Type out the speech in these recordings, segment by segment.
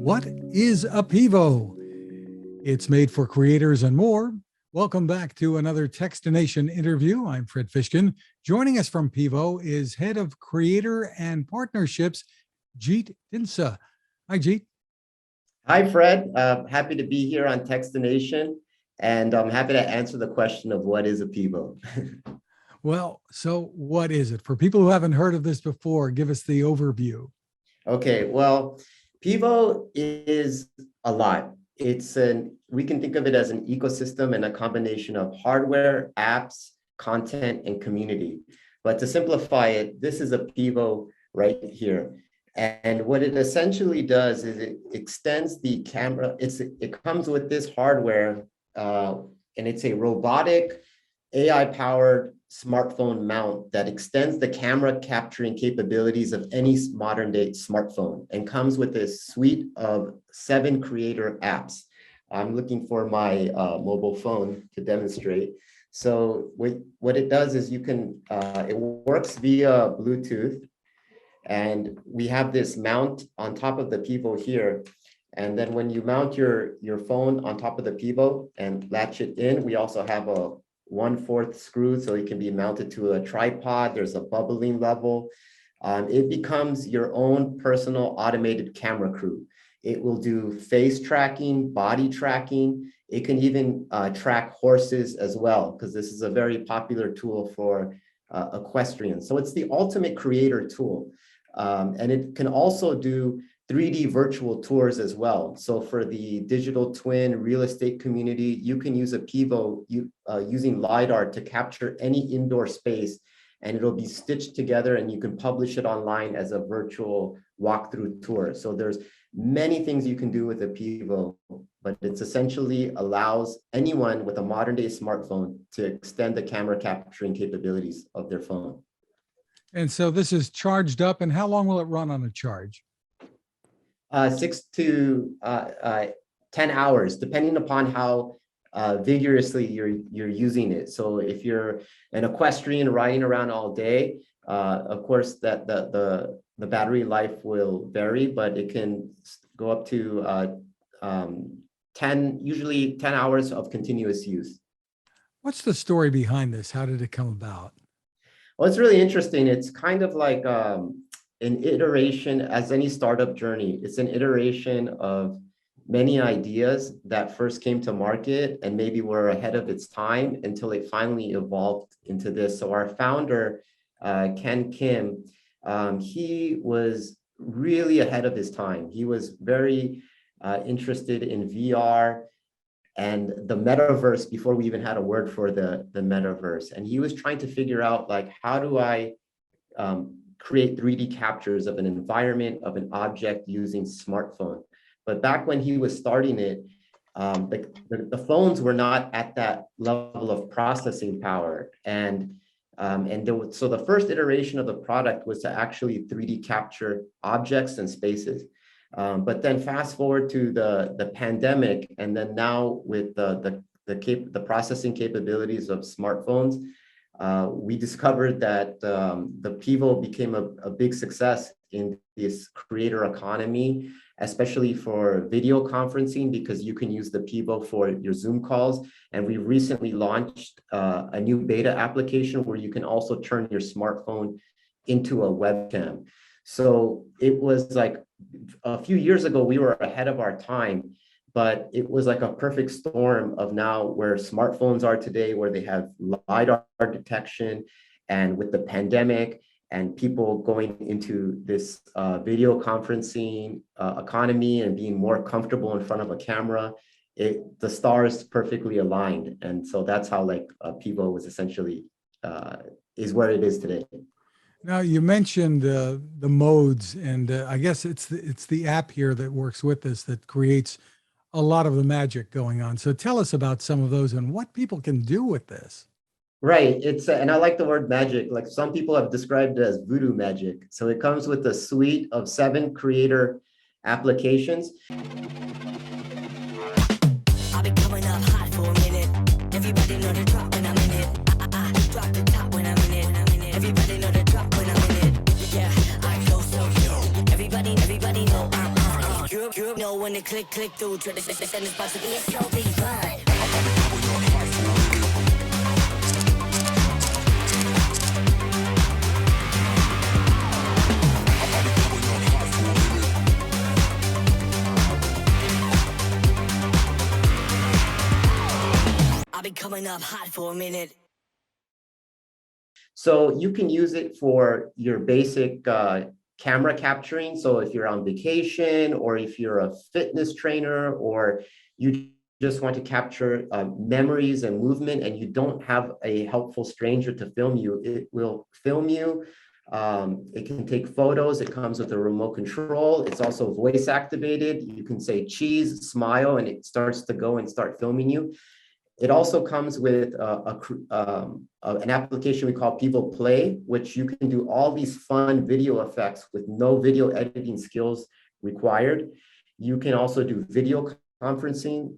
What is a Pivo? It's made for creators and more. Welcome back to another Techstination interview. I'm Fred Fishkin. Joining us from Pivo is Head of Creator and Partnerships, Jeet Dhindsa. Hi, Jeet. Hi, Fred. Happy to be here on Techstination, and I'm happy to answer the question of what is a Pivo. Well, so what is it? For people who haven't heard of this before, give us the overview. Okay, well, Pivo is a lot. We can think of it as an ecosystem and a combination of hardware, apps, content, and community. But to simplify it, this is a Pivo right here. And what it essentially does is it extends the camera. It comes with this hardware, and it's a robotic, AI-powered smartphone mount that extends the camera capturing capabilities of any modern day smartphone and comes with a suite of 7 creator apps. I'm looking for my mobile phone to demonstrate. So what it does is it works via Bluetooth, and we have this mount on top of the Pivo here. And then when you mount your phone on top of the Pivo and latch it in, we also have a 1/4 screw, so it can be mounted to a tripod. There's a bubbling level. It becomes your own personal automated camera crew. It will do face tracking, body tracking. It can even track horses as well, because this is a very popular tool for equestrians. So it's the ultimate creator tool. And it can also do 3D virtual tours as well. So for the digital twin real estate community, you can use a Pivo using LiDAR to capture any indoor space, and it'll be stitched together and you can publish it online as a virtual walkthrough tour. So there's many things you can do with a Pivo, but it's essentially allows anyone with a modern day smartphone to extend the camera capturing capabilities of their phone. And so this is charged up, and how long will it run on a charge? 6 to 10 hours, depending upon how vigorously you're using it. So if you're an equestrian riding around all day, of course that the battery life will vary, but it can go up to usually 10 hours of continuous use. What's the story behind this? How did it come about? Well, it's really interesting. It's kind of like an iteration, as any startup journey. It's an iteration of many ideas that first came to market and maybe were ahead of its time until it finally evolved into this. So our founder, Ken Kim, he was really ahead of his time. He was very interested in VR and the metaverse before we even had a word for the metaverse. And he was trying to figure out, like, how do I create 3D captures of an environment, of an object using smartphone. But back when he was starting it, the phones were not at that level of processing power. So the first iteration of the product was to actually 3D capture objects and spaces. But then fast forward to the pandemic, and then now with the processing capabilities of smartphones, we discovered that the Pivo became a big success in this creator economy, especially for video conferencing, because you can use the Pivo for your Zoom calls. And we recently launched a new beta application where you can also turn your smartphone into a webcam. So it was like a few years ago, we were ahead of our time, but it was like a perfect storm of now where smartphones are today, where they have LiDAR detection, and with the pandemic and people going into this video conferencing economy and being more comfortable in front of a camera, the stars perfectly aligned. And so that's how Pivo was essentially, is where it is today. Now, you mentioned the modes, and I guess it's the app here that works with this that creates a lot of the magic going on. So tell us about some of those and what people can do with this. Right. And I like the word magic. Like, some people have described it as voodoo magic. So it comes with a suite of 7 creator applications. I've been coming up hot for a minute. Everybody know the drop when I'm in it. I drop the top when I'm in it. Everybody know the drop when I'm in it. Yeah, I go so. Everybody know I'm on. know when to click through. Tradition is about to be a show, be fun. I'll be coming up hot for a minute. So you can use it for your basic camera capturing. So if you're on vacation, or if you're a fitness trainer, or you just want to capture memories and movement, and you don't have a helpful stranger to film you, it will film you. It can take photos. It comes with a remote control. It's also voice activated. You can say cheese, smile, and it starts to go and start filming you. It also comes with an application we call Pivo Play, which you can do all these fun video effects with no video editing skills required. You can also do video conferencing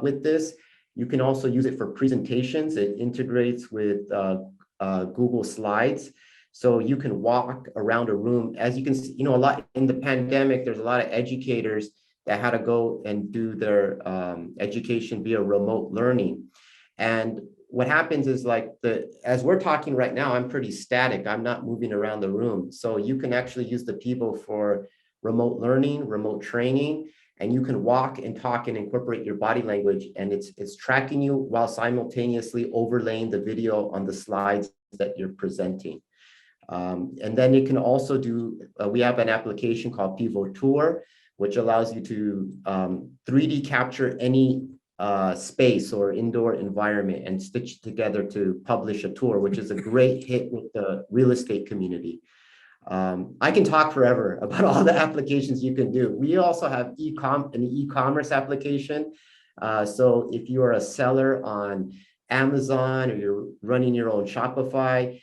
with this. You can also use it for presentations. It integrates with Google Slides. So you can walk around a room. As you can see, a lot in the pandemic, there's a lot of educators that had to go and do their education via remote learning. And what happens is, like, as we're talking right now, I'm pretty static. I'm not moving around the room. So you can actually use the Pivo for remote learning, remote training, and you can walk and talk and incorporate your body language, and it's tracking you while simultaneously overlaying the video on the slides that you're presenting. And then it can also do, we have an application called Pivo Tour, which allows you to 3D capture any space or indoor environment and stitch together to publish a tour, which is a great hit with the real estate community. I can talk forever about all the applications you can do. We also have an e-commerce application. So if you are a seller on Amazon, or you're running your own Shopify,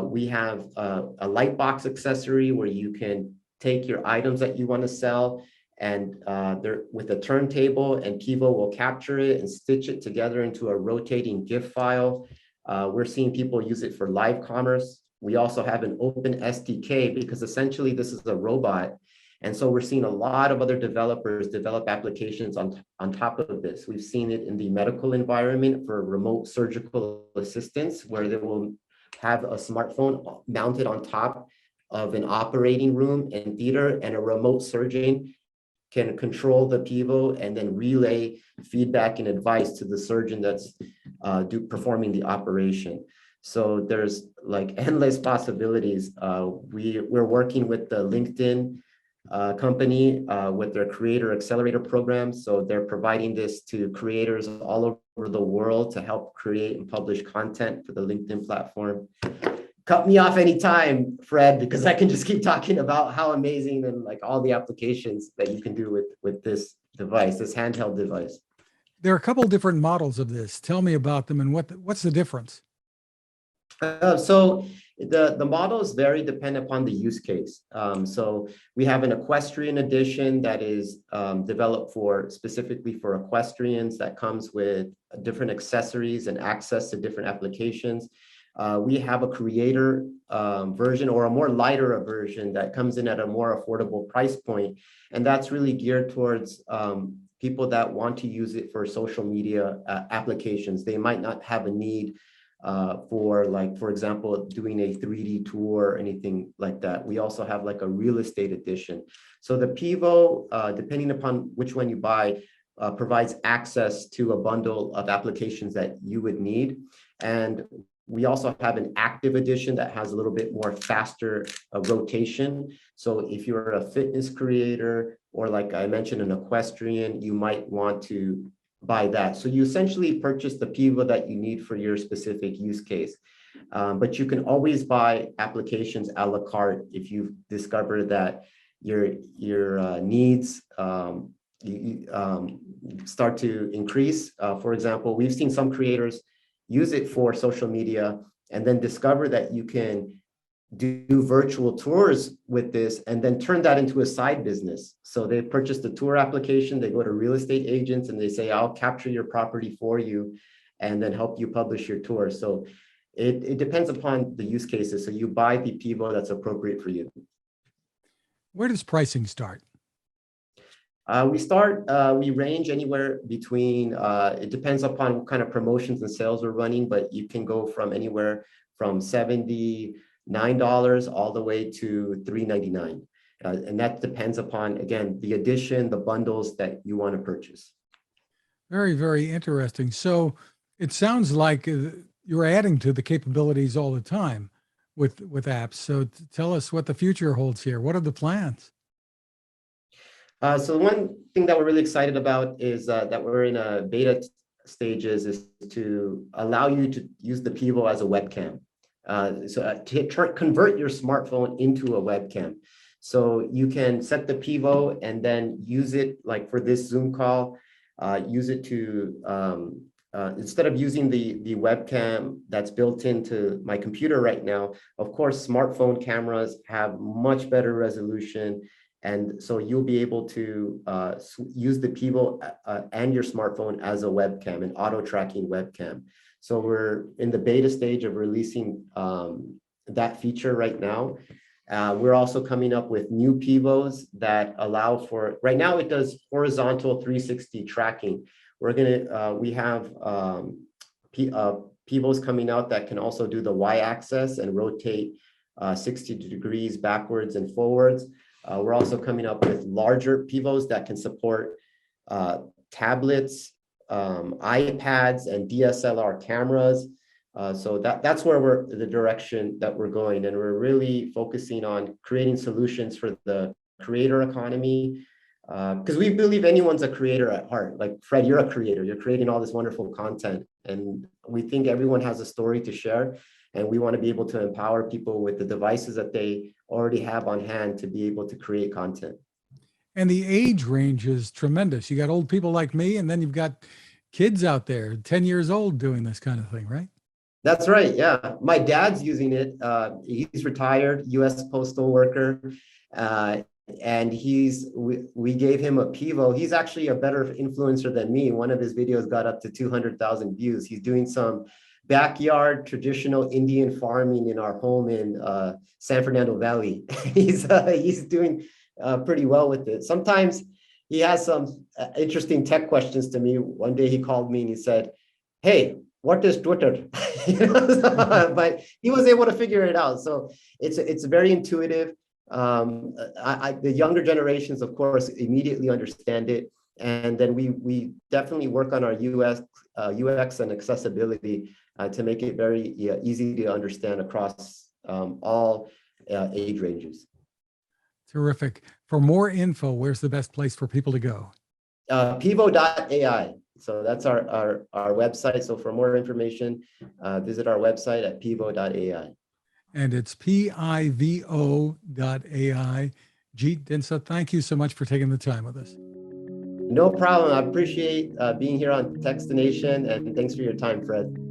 we have a Lightbox accessory where you can take your items that you want to sell, and they're with a turntable, and Pivo will capture it and stitch it together into a rotating GIF file. We're seeing people use it for live commerce. We also have an open SDK, because essentially this is a robot. And so we're seeing a lot of other developers develop applications on top of this. We've seen it in the medical environment for remote surgical assistance, where they will have a smartphone mounted on top of an operating room and theater, and a remote surgeon can control the Pivo and then relay feedback and advice to the surgeon that's performing the operation. So there's like endless possibilities. We're working with the LinkedIn company with their creator accelerator program. So they're providing this to creators all over the world to help create and publish content for the LinkedIn platform. Cut me off anytime, Fred, because I can just keep talking about how amazing and like all the applications that you can do with this device, this handheld device. There are a couple of different models of this. Tell me about them, and what's the difference? So the models vary depending upon the use case. So we have an equestrian edition that is developed specifically for equestrians, that comes with different accessories and access to different applications. We have a creator version, or a more lighter version, that comes in at a more affordable price point. And that's really geared towards people that want to use it for social media applications. They might not have a need for, like, for example, doing a 3D tour or anything like that. We also have like a real estate edition. So the Pivo, depending upon which one you buy, provides access to a bundle of applications that you would need. And we also have an active edition that has a little bit more faster rotation. So if you're a fitness creator, or like I mentioned, an equestrian, you might want to buy that. So you essentially purchase the Pivo that you need for your specific use case. But you can always buy applications a la carte if you discover that your needs start to increase. For example, we've seen some creators use it for social media and then discover that you can do virtual tours with this and then turn that into a side business. So they purchase the tour application, they go to real estate agents and they say, I'll capture your property for you and then help you publish your tour. So it depends upon the use cases. So you buy the Pivo that's appropriate for you. Where does pricing start? We range anywhere between, it depends upon what kind of promotions and sales we're running, but you can go from anywhere from $79 all the way to $399. And that depends upon, again, the edition, the bundles that you want to purchase. Very, very interesting. So it sounds like you're adding to the capabilities all the time with apps. So tell us what the future holds here. What are the plans? So one thing that we're really excited about is that we're in a beta stages is to allow you to use the Pivo as a webcam. To convert your smartphone into a webcam. So you can set the Pivo and then use it like for this Zoom call, use it to, instead of using the webcam that's built into my computer right now, of course, smartphone cameras have much better resolution. And so you'll be able to use the Pivo and your smartphone as a webcam, an auto tracking webcam. So we're in the beta stage of releasing that feature right now. We're also coming up with new Pivos that allow for, right now it does horizontal 360 tracking. We have Pivos coming out that can also do the Y-axis and rotate 60 degrees backwards and forwards. We're also coming up with larger Pivos that can support tablets, iPads, and DSLR cameras. So that's where the direction that we're going. And we're really focusing on creating solutions for the creator economy. Because we believe anyone's a creator at heart. Like Fred, you're a creator. You're creating all this wonderful content. And we think everyone has a story to share. And we want to be able to empower people with the devices that they already have on hand to be able to create content. And the age range is tremendous. You got old people like me, and then you've got kids out there, 10 years old, doing this kind of thing, right? That's right. Yeah. My dad's using it. He's retired, US postal worker. And we gave him a Pivo. He's actually a better influencer than me. One of his videos got up to 200,000 views. He's doing some backyard traditional Indian farming in our home in San Fernando Valley. He's doing pretty well with it. Sometimes he has some interesting tech questions to me. One day he called me and he said, "Hey, what is Twitter?" But he was able to figure it out. So it's very intuitive. The younger generations, of course, immediately understand it. And then we definitely work on our UX and accessibility to make it very easy to understand across all age ranges. Terrific. For more info, where's the best place for people to go? Pivo.ai. So that's our website. So for more information, visit our website at pivo.ai. And it's pivo.ai. Jeet, Dhindsa, thank you so much for taking the time with us. No problem. I appreciate being here on Techstination, and thanks for your time, Fred.